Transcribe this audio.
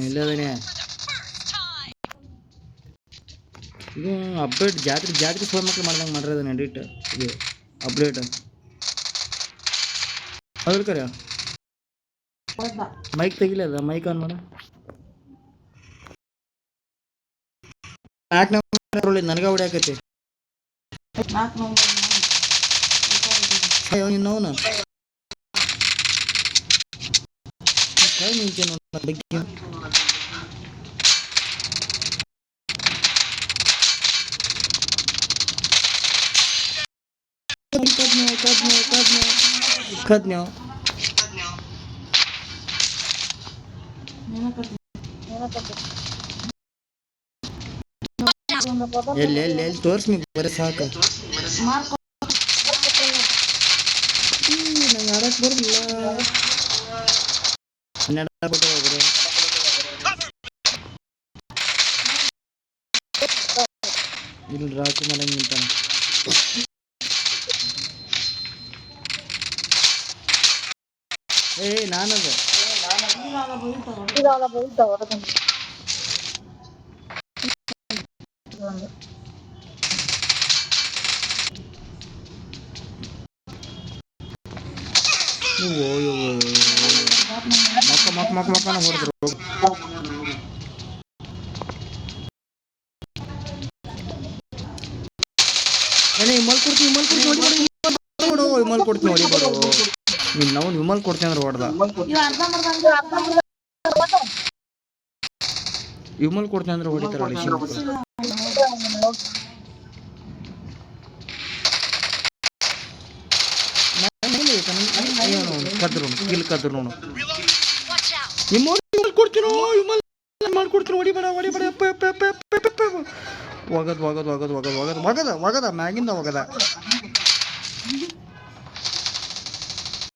ಇಲ್ಲದನೆ ಇದು ಅಪ್ಡೇಟ್ ಜಾತ್ರೆ ಫೋನ್ ಮಕ್ಳು ಮಾಡ್ದಂಗೆ ಮಾಡಿರೋದನ್ನ ಎಡಿಟ್ ಇದು ಅಪ್ಡೇಟ್ ಅದ್ರ ಕರೆ ಮೈಕ್ ತೆಗಿಲ್ಲ ಅದ ಮೈಕ್ ಆನ್ ಮಾಡ 4 ನಂಬರ್ ನನಗೆ ಹೊಡ್ಯಾಕೈತಿ ನಿನ್ನವನ ಕೈ ನಿಂತೆ ನೋಡಿ खतन्यो ಎಲ್ಲಿ ತೋರ್ಸ್ಮಿ ಬರೀ ಸಾಕು ನಂಗೆ ಆಡಕ್ಕೆ ಬರಲಿಲ್ಲ 12 ಬಿಟ್ಟು ಹೋಗ್ರಿ ಇಲ್ಲಿ ರಾಕು ಮನೆ ನಿಂತಾನೆ ನಾನದ ಮಕ್ಕನ ಹೊಡೆದ್ರು ವಿಮಲ್ ಕೊಡ್ತೀನಿ ನೋಡಿ ಬರೋ ನಾವು ವಿಮಲ್ ಕೊಡ್ತೀನಿ ಅಂದ್ರೆ ಹೊಡೆದ ವಿಮಲ್ ಕೊಡ್ತೀನಿ ಅಂದ್ರೆ ಹೊಡಿತಾರ ಕದ್ರು ಕಿಲ್ ಕದ್ರು ನೋಡು ವಿಮಲ್ ಕೊಡ್ತೀನೋ ವಿಮಲ್ ಮಾಡ್ಕೊಡ್ತೀನಿ ಹೊಡಿಬೇಡ ಒಗದ ಮ್ಯಾಗಿಂದ ಒಗದ